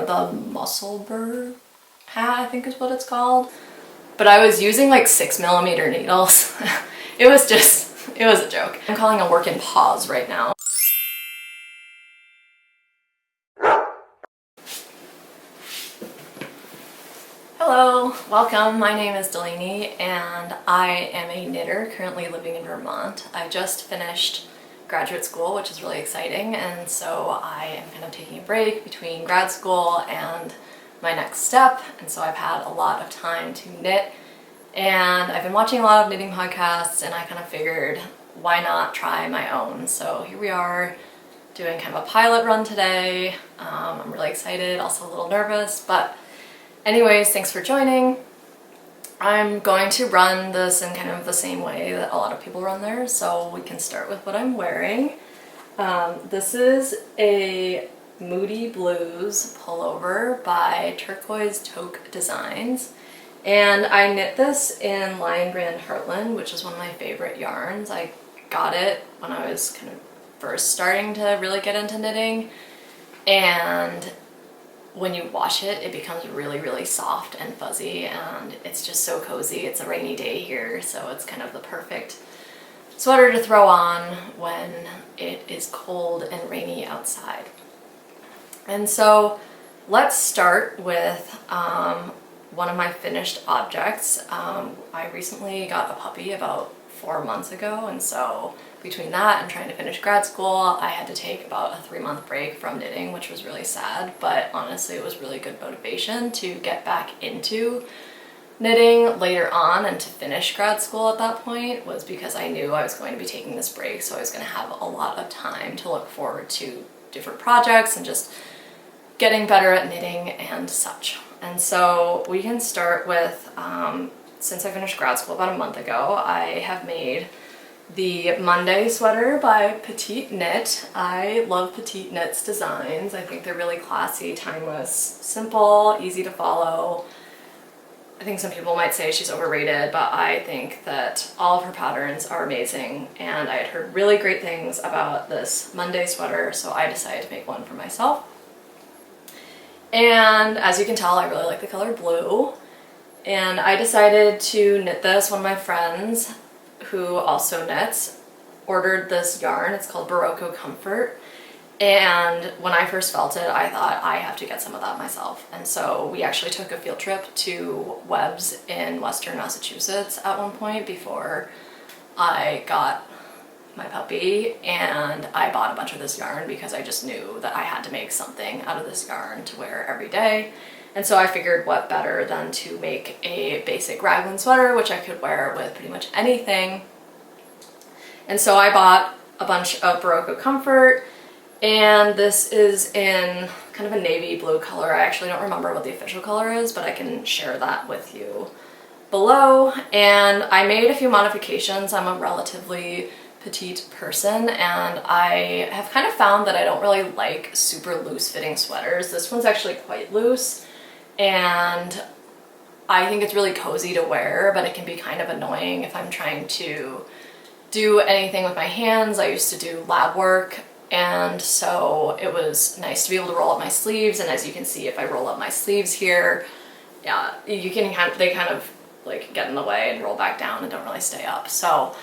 the muscle burr hat, I think is what it's called. But I was using like 6mm needles. It was a joke. I'm calling a work in pause right now. Hello, welcome. My name is Delaney and I am a knitter currently living in Vermont. I just finished graduate school, which is really exciting, and so I am kind of taking a break between grad school and my next step, and so I've had a lot of time to knit, and I've been watching a lot of knitting podcasts, and I kind of figured why not try my own. So here we are doing kind of a pilot run today. I'm really excited, also a little nervous, but anyways, thanks for joining. I'm going to run this in kind of the same way that a lot of people run theirs, so we can start with what I'm wearing. This is a Moody Blues pullover by Turquoise Toque Designs, and I knit this in Lion Brand Heartland, which is one of my favorite yarns. I got it when I was kind of first starting to really get into knitting, and when you wash it, it becomes really, really soft and fuzzy, and it's just so cozy. It's a rainy day here, so it's kind of the perfect sweater to throw on when it is cold and rainy outside. And so let's start with one of my finished objects. I recently got a puppy about 4 months ago, and so between that and trying to finish grad school, I had to take about a 3-month break from knitting, which was really sad, but honestly it was really good motivation to get back into knitting later on and to finish grad school at that point, was because I knew I was going to be taking this break, so I was going to have a lot of time to look forward to different projects and just getting better at knitting and such. And so we can start with, since I finished grad school about a month ago, I have made the Monday sweater by Petite Knit. I love Petite Knit's designs. I think they're really classy, timeless, simple, easy to follow. I think some people might say she's overrated, but I think that all of her patterns are amazing, and I had heard really great things about this Monday sweater, so I decided to make one for myself. And as you can tell, I really like the color blue, and I decided to knit this. One of my friends who also knits ordered this yarn. It's called Berroco Comfort, and when I first felt it, I thought I have to get some of that myself. And so we actually took a field trip to Webb's in Western Massachusetts at one point before I got my puppy, and I bought a bunch of this yarn because I just knew that I had to make something out of this yarn to wear every day. And so I figured what better than to make a basic raglan sweater, which I could wear with pretty much anything. And so I bought a bunch of Berroco Comfort, and this is in kind of a navy blue color. I actually don't remember what the official color is, but I can share that with you below. And I made a few modifications. I'm a relatively petite person, and I have kind of found that I don't really like super loose fitting sweaters. This one's actually quite loose, and I think it's really cozy to wear, but it can be kind of annoying if I'm trying to do anything with my hands. I used to do lab work, and so it was nice to be able to roll up my sleeves, and as you can see, if I roll up my sleeves here, yeah, you can they kind of like get in the way and roll back down and don't really stay up. So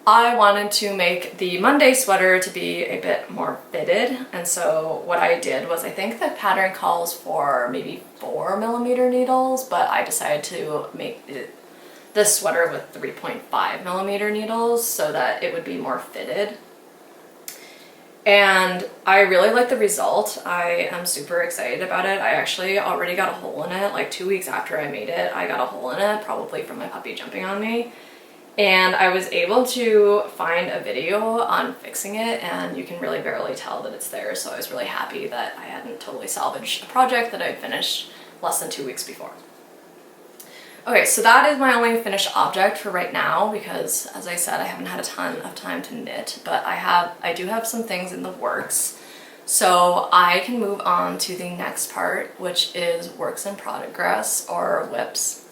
I wanted to make the Monday sweater to be a bit more fitted, and so what I did was, I think the pattern calls for maybe 4mm needles, but I decided to make this sweater with 3.5mm needles so that it would be more fitted. And I really like the result. I am super excited about it. I actually already got a hole in it, like 2 weeks after I made it. I got a hole in it, probably from my puppy jumping on me. And I was able to find a video on fixing it, and you can really barely tell that it's there, so I was really happy that I hadn't totally salvaged a project that I'd finished less than 2 weeks before. Okay, so that is my only finished object for right now because, as I said, I haven't had a ton of time to knit, but I do have some things in the works. So I can move on to the next part, which is works in progress, or WIPs.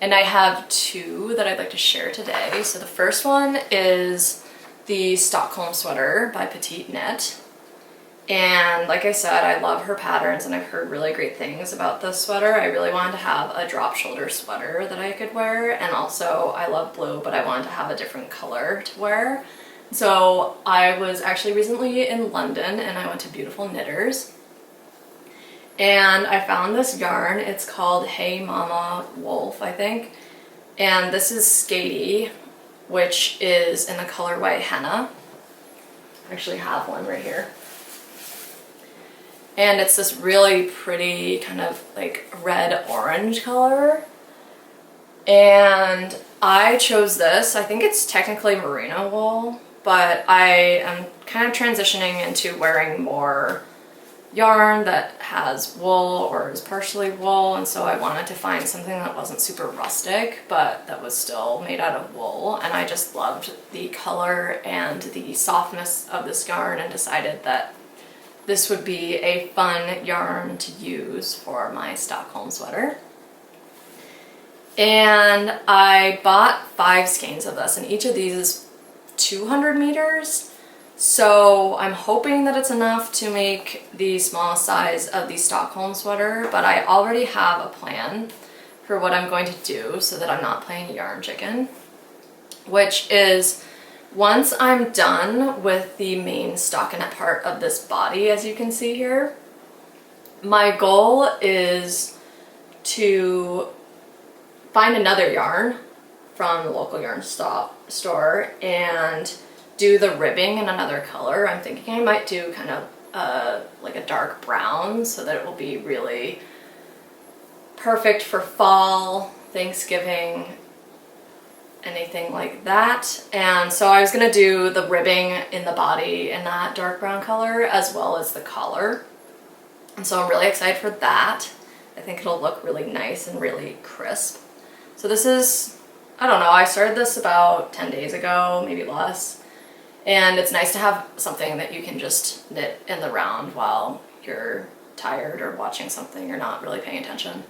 And I have two that I'd like to share today. So the first one is the Stockholm Sweater by Petite Knit. And like I said, I love her patterns and I've heard really great things about this sweater. I really wanted to have a drop shoulder sweater that I could wear, and also I love blue, but I wanted to have a different color to wear. So I was actually recently in London and I went to Beautiful Knitters. And I found this yarn. It's called Hey Mama Wolf, I think. And this is Skatey, which is in the colorway Henna. I actually have one right here. And it's this really pretty kind of like red-orange color. And I chose this. I think it's technically merino wool, but I am kind of transitioning into wearing more yarn that has wool or is partially wool, and so I wanted to find something that wasn't super rustic but that was still made out of wool, and I just loved the color and the softness of this yarn and decided that this would be a fun yarn to use for my Stockholm sweater. And I bought 5 skeins of this, and each of these is 200 meters. So I'm hoping that it's enough to make the small size of the Stockholm sweater, but I already have a plan for what I'm going to do so that I'm not playing yarn chicken, which is once I'm done with the main stockinette part of this body, as you can see here, my goal is to find another yarn from the local yarn store and do the ribbing in another color. I'm thinking I might do kind of like a dark brown so that it will be really perfect for fall, Thanksgiving, anything like that. And so I was gonna do the ribbing in the body in that dark brown color as well as the collar. And so I'm really excited for that. I think it'll look really nice and really crisp. So this is, I don't know, I started this about 10 days ago, maybe less. And it's nice to have something that you can just knit in the round while you're tired or watching something you're not really paying attention.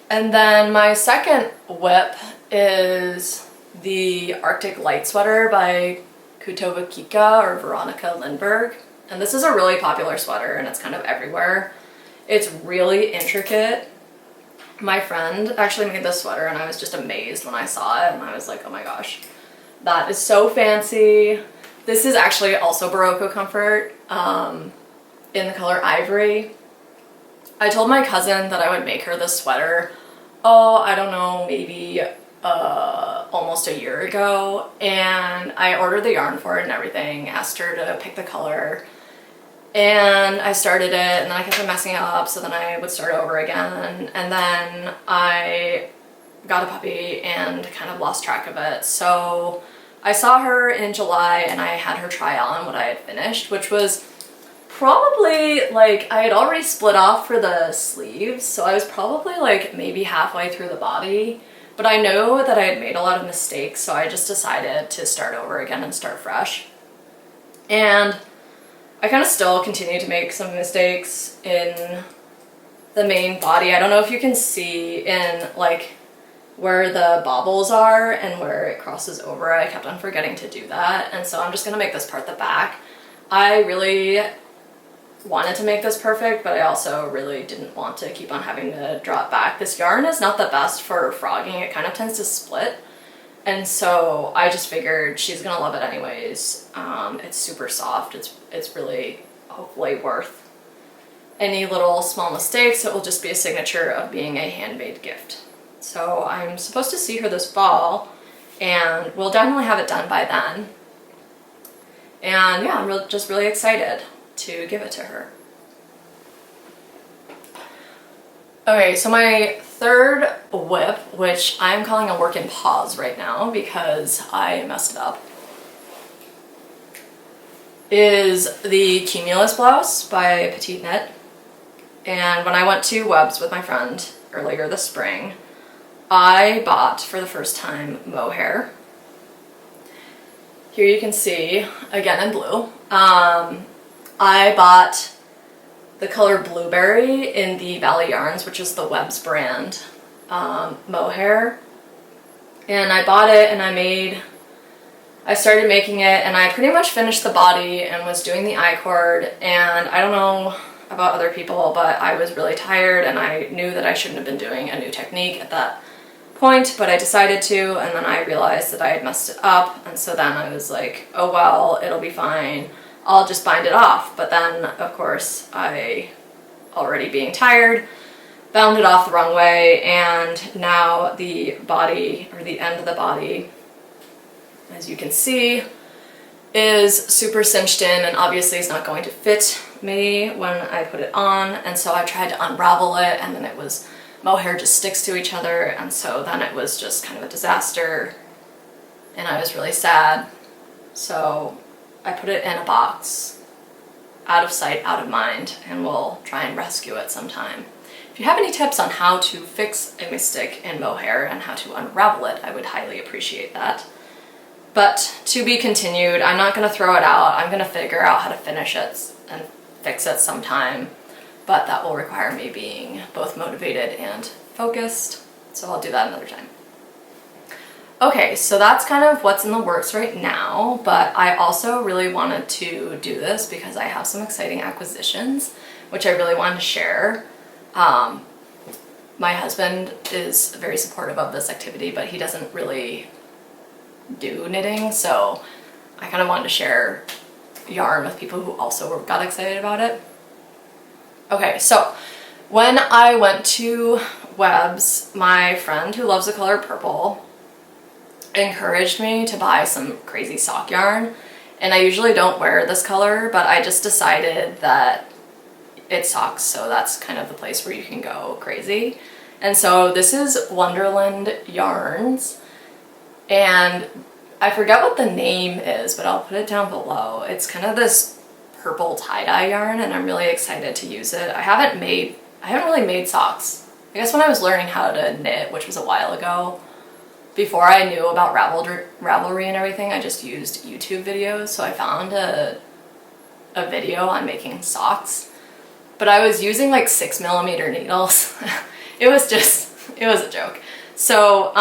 And then my second whip is the Arctic Light Sweater by Kutovakika or Veronica Lindberg. And this is a really popular sweater and it's kind of everywhere. It's really intricate. My friend actually made this sweater and I was just amazed when I saw it, and I was like, oh my gosh, that is so fancy. This is actually also Berroco Comfort in the color Ivory. I told my cousin that I would make her this sweater, oh, I don't know, maybe almost a year ago, and I ordered the yarn for it and everything, asked her to pick the color, and I started it, and then I kept on messing it up, so then I would start over again, and then I got a puppy and kind of lost track of it. So I saw her in July and I had her try on what I had finished, which was probably like, I had already split off for the sleeves, so I was probably like maybe halfway through the body, but I know that I had made a lot of mistakes, so I just decided to start over again and start fresh. And I kind of still continue to make some mistakes in the main body. I don't know if you can see in like where the bobbles are and where it crosses over. I kept on forgetting to do that, and so I'm just gonna make this part the back. I really wanted to make this perfect, but I also really didn't want to keep on having to draw it back. This yarn is not the best for frogging. It kind of tends to split, and so I just figured she's gonna love it anyways. It's super soft. It's really hopefully worth any little small mistakes. It will just be a signature of being a handmade gift. So I'm supposed to see her this fall, and we'll definitely have it done by then. And yeah, I'm just really excited to give it to her. Okay, so my third whip, which I'm calling a work in pause right now because I messed it up, is the Cumulus blouse by Petite Knit. And when I went to Webb's with my friend earlier this spring, I bought for the first time mohair. Here you can see, again in blue, I bought the color Blueberry in the Valley Yarns, which is the Webb's brand mohair. And I bought it and I made I started making it, and I pretty much finished the body and was doing the I-cord, and I don't know about other people, but I was really tired and I knew that I shouldn't have been doing a new technique at that point, but I decided to, and then I realized that I had messed it up, and so then I was like, oh well, it'll be fine, I'll just bind it off. But then of course I, already being tired, bound it off the wrong way, and now the body, or the end of the body, as you can see, is super cinched in, and obviously it's not going to fit me when I put it on, and so I tried to unravel it, and then it was, mohair just sticks to each other, and so then it was just kind of a disaster, and I was really sad. So I put it in a box, out of sight, out of mind, and we'll try and rescue it sometime. If you have any tips on how to fix a mistake in mohair and how to unravel it, I would highly appreciate that. But to be continued. I'm not going to throw it out. I'm going to figure out how to finish it and fix it sometime, but that will require me being both motivated and focused, so I'll do that another time. Okay, so that's kind of what's in the works right now, but I also really wanted to do this because I have some exciting acquisitions, which I really wanted to share. My husband is very supportive of this activity, but he doesn't really do knitting, so I kind of wanted to share yarn with people who also got excited about it. Okay, so when I went to Webs, my friend who loves the color purple encouraged me to buy some crazy sock yarn, and I usually don't wear this color, but I just decided that it socks, so that's kind of the place where you can go crazy. And so this is Wonderland Yarns, and I forget what the name is, but I'll put it down below. It's kind of this purple tie-dye yarn, and I'm really excited to use it. I haven't really made socks. I guess when I was learning how to knit, which was a while ago, before I knew about Ravelry and everything, I just used YouTube videos, so I found a video on making socks, but I was using like 6mm needles. It was a joke. So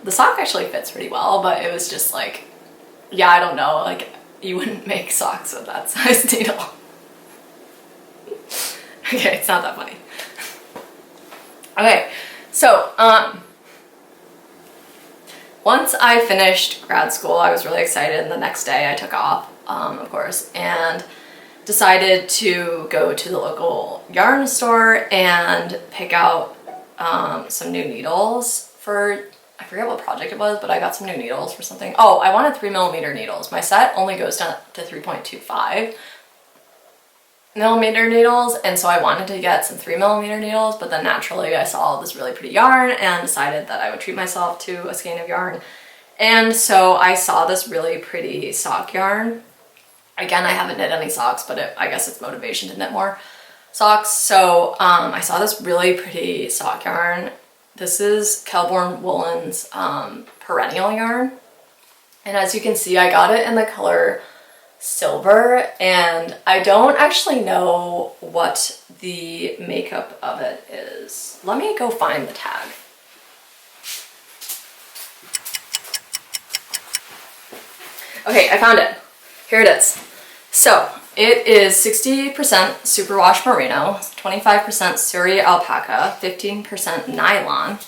the sock actually fits pretty well, but it was just like, yeah, I don't know, like you wouldn't make socks with that size needle. Okay, it's not that funny. Okay, so once I finished grad school, I was really excited, and the next day I took off, of course, and decided to go to the local yarn store and pick out some new needles for, I forget what project it was, but I got some new needles for something. Oh, I wanted 3mm needles. My set only goes down to 3.25mm needles, and so I wanted to get some 3mm needles, but then naturally I saw this really pretty yarn and decided that I would treat myself to a skein of yarn. And so I saw this really pretty sock yarn. Again, I haven't knit any socks, but I guess it's motivation to knit more socks. So I saw this really pretty sock yarn. This is Kelborn Woolen's perennial yarn. And as you can see, I got it in the color silver, and I don't actually know what the makeup of it is. Let me go find the tag. Okay, I found it. Here it is. So it is 60% superwash merino, 25% Surrey alpaca, 15% nylon,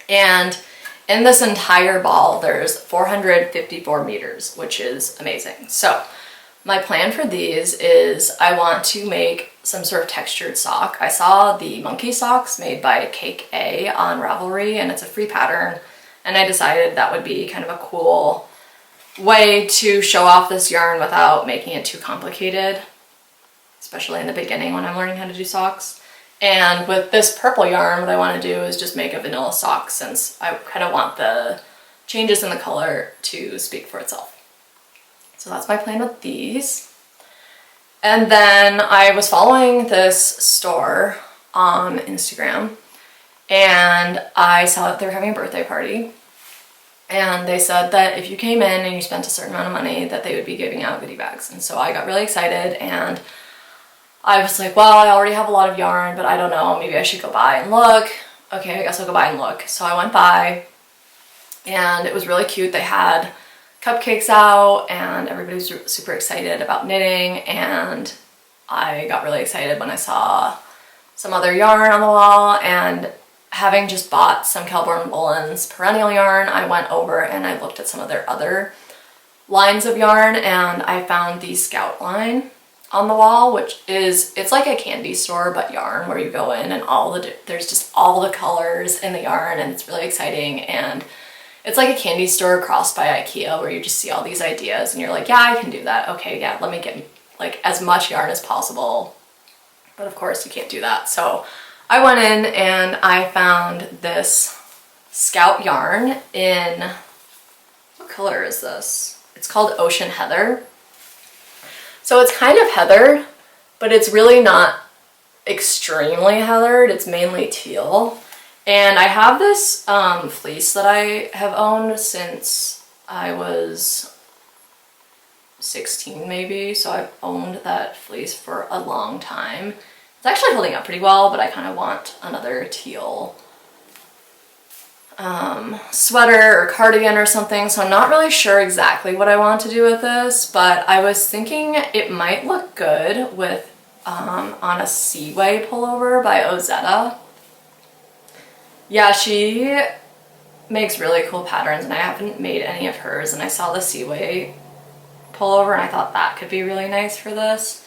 and in this entire ball there's 454 meters, which is amazing. So my plan for these is I want to make some sort of textured sock. I saw the monkey socks made by Cake A on Ravelry, and it's a free pattern, and I decided that would be kind of a cool way to show off this yarn without making it too complicated, especially in the beginning when I'm learning how to do socks. And with this purple yarn, what I want to do is just make a vanilla sock, since I kind of want the changes in the color to speak for itself. So that's my plan with these. And then I was following this store on Instagram, and I saw that they were having a birthday party. And they said that if you came in and you spent a certain amount of money, that they would be giving out goodie bags. And so I got really excited, and I was like, well, I already have a lot of yarn, but I don't know, maybe I should go by and look. Okay, I guess I'll go by and look. So I went by, and it was really cute. They had cupcakes out and everybody's super excited about knitting, and I got really excited when I saw some other yarn on the wall, and having just bought some Kelborn Woolens perennial yarn, I went over and I looked at some of their other lines of yarn, and I found the Scout line on the wall, which is, it's like a candy store but yarn, where you go in and there's just all the colors in the yarn, and it's really exciting. And it's like a candy store crossed by IKEA, where you just see all these ideas and you're like, yeah, I can do that. Okay, yeah, let me get like as much yarn as possible. But of course you can't do that. So I went in and I found this Scout yarn in, what color is this? It's called Ocean Heather. So it's kind of heathered, but it's really not extremely heathered. It's mainly teal. And I have this fleece that I have owned since I was 16 maybe. So I've owned that fleece for a long time. It's actually holding up pretty well, but I kind of want another teal sweater or cardigan or something, so I'm not really sure exactly what I want to do with this, but I was thinking it might look good with on a Seaway pullover by Ozetta. Yeah, she makes really cool patterns, and I haven't made any of hers, and I saw the Seaway pullover and I thought that could be really nice for this.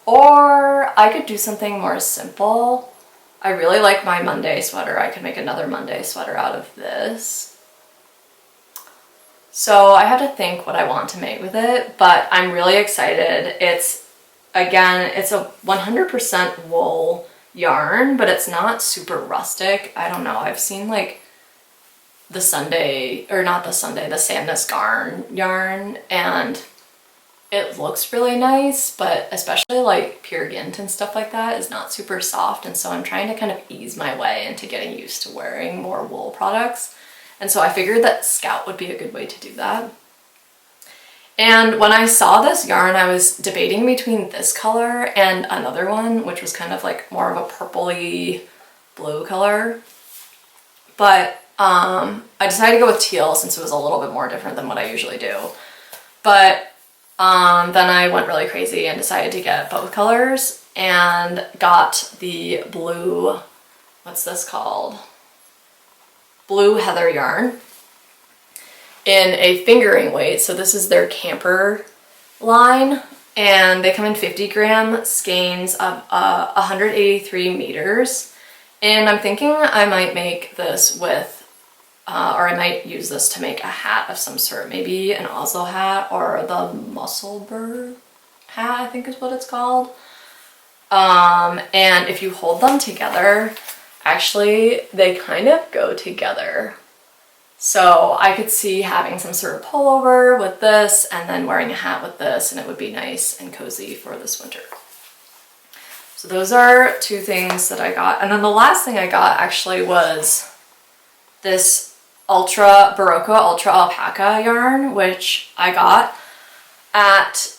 Or I could do something more simple. I really like my Monday sweater. I could make another Monday sweater out of this. So I have to think what I want to make with it, but I'm really excited. It's, again, it's a 100% wool yarn, but it's not super rustic. I don't know. I've seen like the Sunday, or not the Sunday, the Sandnes Garn yarn, and it looks really nice, but especially like Pure Gint and stuff like that is not super soft, and so I'm trying to kind of ease my way into getting used to wearing more wool products. And so I figured that Scout would be a good way to do that. And when I saw this yarn, I was debating between this color and another one, which was kind of like more of a purpley blue color. But I decided to go with teal since it was a little bit more different than what I usually do. But then I went really crazy and decided to get both colors and got the blue, what's this called? Blue Heather yarn in a fingering weight. So this is their Camper line, and they come in 50 gram skeins of 183 meters. And I'm thinking I might make this with or I might use this to make a hat of some sort, maybe an Oslo hat or the Musselburgh hat, I think is what it's called. And if you hold them together, actually they kind of go together. So I could see having some sort of pullover with this and then wearing a hat with this, and it would be nice and cozy for this winter. So those are two things that I got. And then the last thing I got actually was this Berroco Ultra Alpaca yarn, which I got at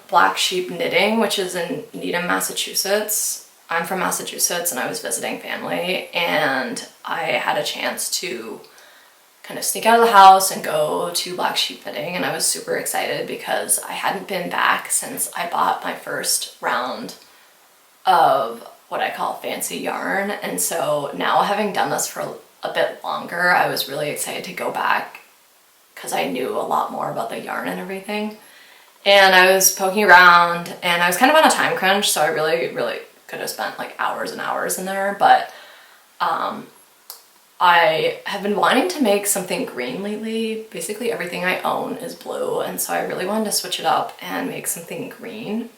Black Sheep Knitting, which is in Needham, Massachusetts. I'm from Massachusetts and I was visiting family, and I had a chance to kind of sneak out of the house and go to Black Sheep Knitting, and I was super excited because I hadn't been back since I bought my first round of what I call fancy yarn. And so now, having done this for a bit longer, I was really excited to go back because I knew a lot more about the yarn and everything. And I was poking around, and I was kind of on a time crunch, so I really could have spent like hours and hours in there, but I have been wanting to make something green lately. Basically everything I own is blue, and so I really wanted to switch it up and make something green.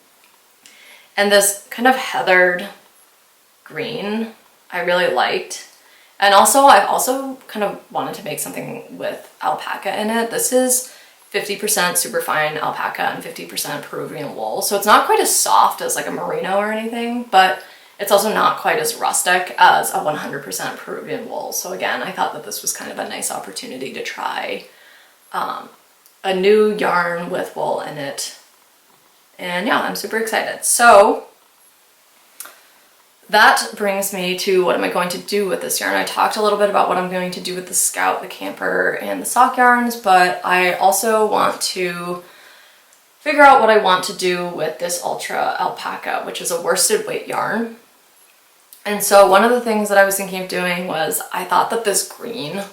And this kind of heathered green I really liked. And also, I've also kind of wanted to make something with alpaca in it. This is 50% superfine alpaca and 50% Peruvian wool. So it's not quite as soft as like a merino or anything, but it's also not quite as rustic as a 100% Peruvian wool. So again, I thought that this was kind of a nice opportunity to try a new yarn with wool in it. And yeah, I'm super excited. So that brings me to what am I going to do with this yarn. I talked a little bit about what I'm going to do with the Scout, the Camper, and the sock yarns, but I also want to figure out what I want to do with this Ultra Alpaca, which is a worsted weight yarn. And so one of the things that I was thinking of doing was I thought that this green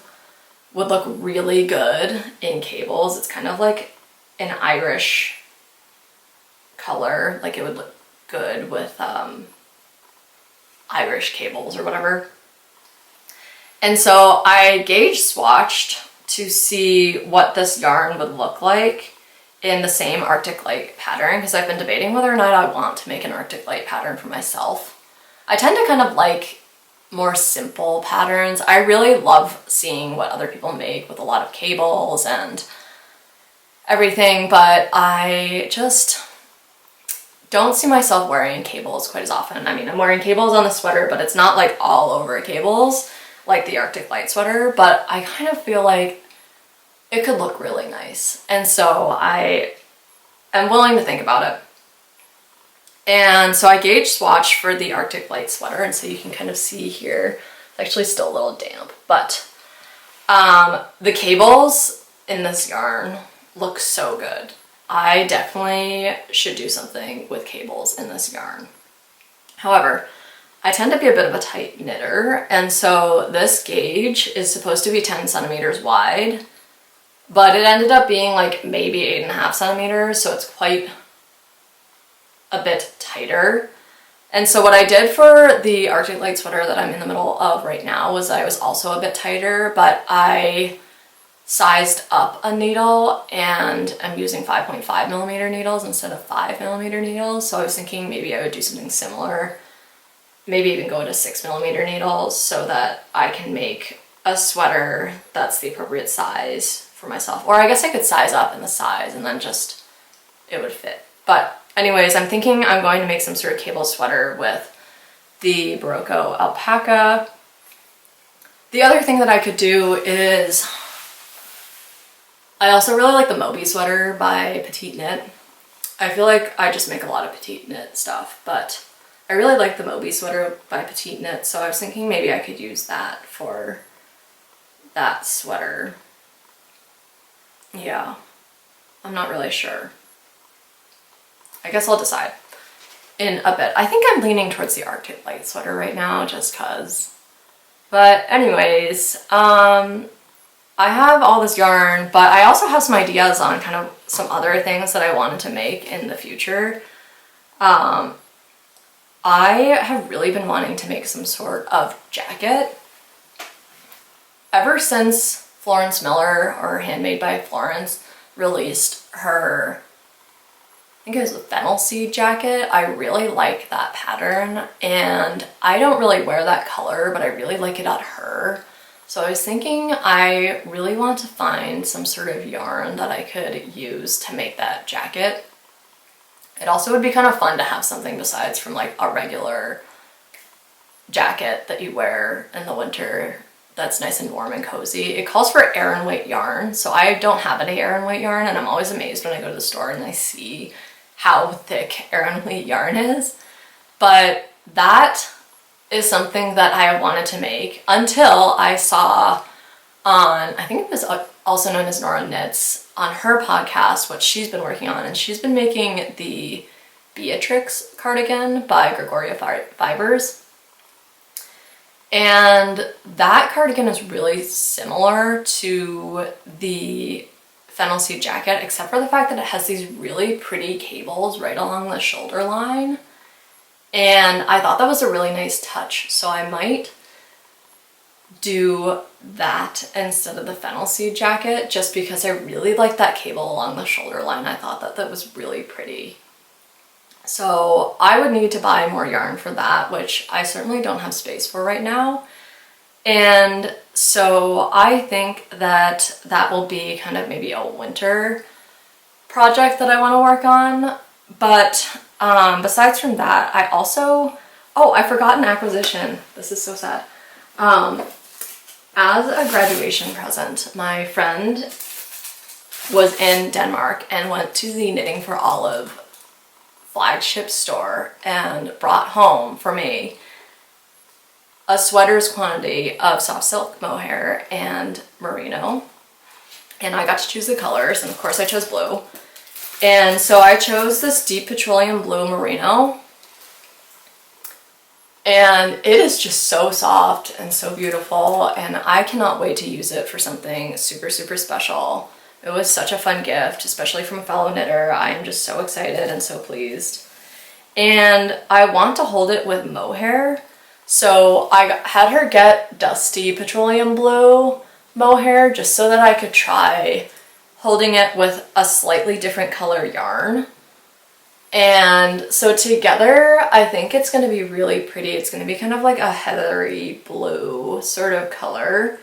would look really good in cables. It's kind of like an Irish color, like it would look good with Irish cables or whatever. And so I gauge swatched to see what this yarn would look like in the same Arctic Light pattern, because I've been debating whether or not I want to make an Arctic Light pattern for myself. I tend to kind of like more simple patterns. I really love seeing what other people make with a lot of cables and everything, but I just don't see myself wearing cables quite as often. I mean, I'm wearing cables on the sweater, but it's not like all over cables like the Arctic Light sweater, but I kind of feel like it could look really nice. And so I am willing to think about it. And so I gauge swatch for the Arctic Light sweater, and so you can kind of see here, it's actually still a little damp, but the cables in this yarn look so good. I definitely should do something with cables in this yarn. However, I tend to be a bit of a tight knitter, and so this gauge is supposed to be 10 centimeters wide, but it ended up being like maybe 8.5 centimeters, so it's quite a bit tighter. And so what I did for the Arctic Light sweater that I'm in the middle of right now was I was also a bit tighter, but I sized up a needle and I'm using 5.5 millimeter needles instead of 5 millimeter needles. So I was thinking maybe I would do something similar, maybe even go to 6 millimeter needles so that I can make a sweater that's the appropriate size for myself. Or I guess I could size up in the size and then just, it would fit. But anyways, I'm thinking I'm going to make some sort of cable sweater with the Berroco Alpaca. The other thing that I could do is, I also really like the Moby sweater by Petite Knit. I feel like I just make a lot of Petite Knit stuff, but I really like the Moby sweater by Petite Knit, so I was thinking maybe I could use that for that sweater. Yeah, I'm not really sure. I guess I'll decide in a bit. I think I'm leaning towards the Arctic Light sweater right now just cause. But anyways, I have all this yarn, but I also have some ideas on kind of some other things that I wanted to make in the future. I have really been wanting to make some sort of jacket. Ever since Florence Miller, or Handmade by Florence, released her, I think it was a fennel seed jacket, I really like that pattern, and I don't really wear that color, but I really like it on her. So I was thinking I really want to find some sort of yarn that I could use to make that jacket. It also would be kind of fun to have something besides from like a regular jacket that you wear in the winter that's nice and warm and cozy. It calls for Aran weight yarn, so I don't have any Aran weight yarn, and I'm always amazed when I go to the store and I see how thick Aran weight yarn is. But that is something that I wanted to make until I saw on, I think it was also known as Nora Knits, on her podcast what she's been working on, and she's been making the Beatrix cardigan by Gregoria Fibers. And that cardigan is really similar to the fennel seed jacket, except for the fact that it has these really pretty cables right along the shoulder line. And I thought that was a really nice touch, so I might do that instead of the fennel seed jacket, just because I really like that cable along the shoulder line. I thought that that was really pretty. So I would need to buy more yarn for that, which I certainly don't have space for right now. And so I think that that will be kind of maybe a winter project that I want to work on. But besides from that, I also, oh, I forgot an acquisition. This is so sad. As a graduation present, my friend was in Denmark and went to the Knitting for Olive flagship store and brought home for me a sweater's quantity of soft silk mohair and merino, and I got to choose the colors, and of course I chose blue. And so I chose this deep petroleum blue merino, and it is just so soft and so beautiful, and I cannot wait to use it for something super, super special. It was such a fun gift, especially from a fellow knitter. I am just so excited and so pleased. And I want to hold it with mohair. So I had her get dusty petroleum blue mohair just so that I could try holding it with a slightly different color yarn. And so together, I think it's going to be really pretty. It's going to be kind of like a heathery blue sort of color.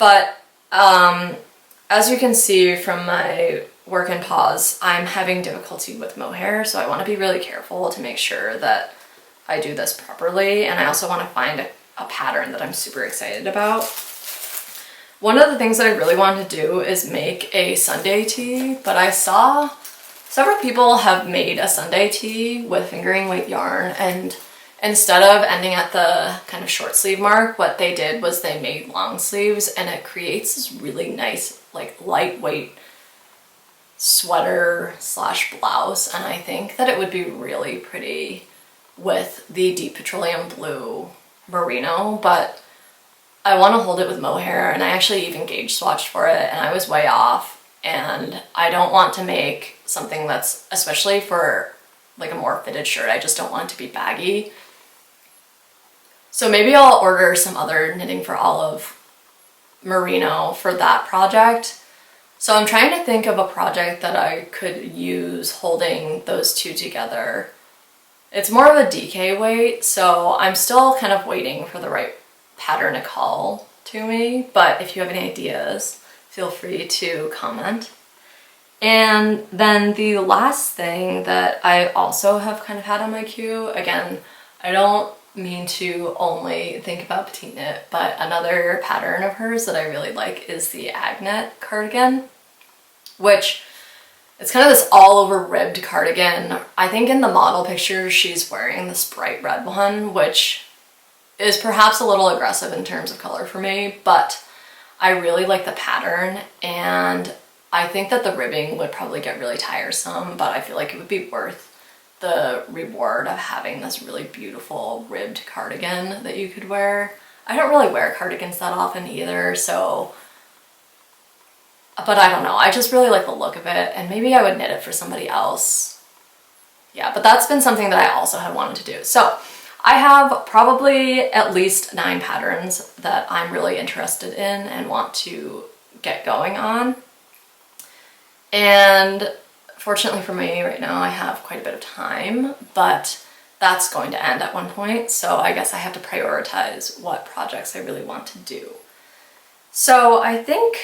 But as you can see from my work in pause, I'm having difficulty with mohair, so I want to be really careful to make sure that I do this properly, and I also want to find a pattern that I'm super excited about. One of the things that I really want to do is make a Sunday tee, but I saw several people have made a Sunday tee with fingering weight yarn, and instead of ending at the kind of short sleeve mark, what they did was they made long sleeves, and it creates this really nice, like, lightweight sweater slash blouse, and I think that it would be really pretty with the deep petroleum blue merino, but I want to hold it with mohair, and I actually even gauge swatched for it, and I was way off, and I don't want to make something that's, especially for like a more fitted shirt, I just don't want it to be baggy. So maybe I'll order some other knitting for olive merino for that project. So I'm trying to think of a project that I could use holding those two together. It's more of a DK weight, so I'm still kind of waiting for the right pattern to call to me, but if you have any ideas, feel free to comment. And then the last thing that I also have kind of had on my queue, again, I don't mean to only think about Petite Knit, but another pattern of hers that I really like is the Agnet cardigan, which it's kind of this all over ribbed cardigan. I think in the model picture she's wearing this bright red one, which is perhaps a little aggressive in terms of color for me, but I really like the pattern, and I think that the ribbing would probably get really tiresome, but I feel like it would be worth the reward of having this really beautiful ribbed cardigan that you could wear. I don't really wear cardigans that often either, so, but I don't know, I just really like the look of it, and maybe I would knit it for somebody else. Yeah, but that's been something that I also had wanted to do. So I have probably at least 9 patterns that I'm really interested in and want to get going on. And fortunately for me right now, I have quite a bit of time, but that's going to end at one point. So I guess I have to prioritize what projects I really want to do. So I think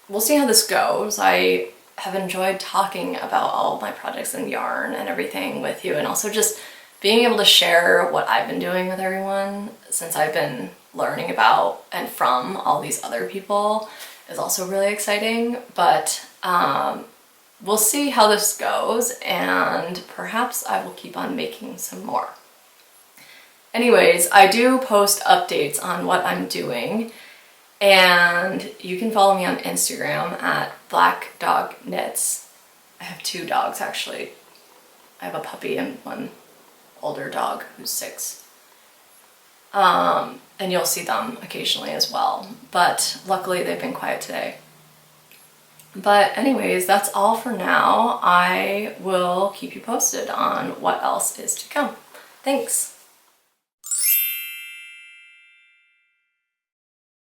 we'll see how this goes. I have enjoyed talking about all of my projects and yarn and everything with you, and also just being able to share what I've been doing with everyone since I've been learning about and from all these other people is also really exciting. But we'll see how this goes, and perhaps I will keep on making some more. Anyways, I do post updates on what I'm doing, and you can follow me on Instagram at Black Dog Knits. I have 2 dogs actually. I have a puppy and one older dog who's 6. And you'll see them occasionally as well, but luckily they've been quiet today. But anyways, that's all for now. I will keep you posted on what else is to come. Thanks.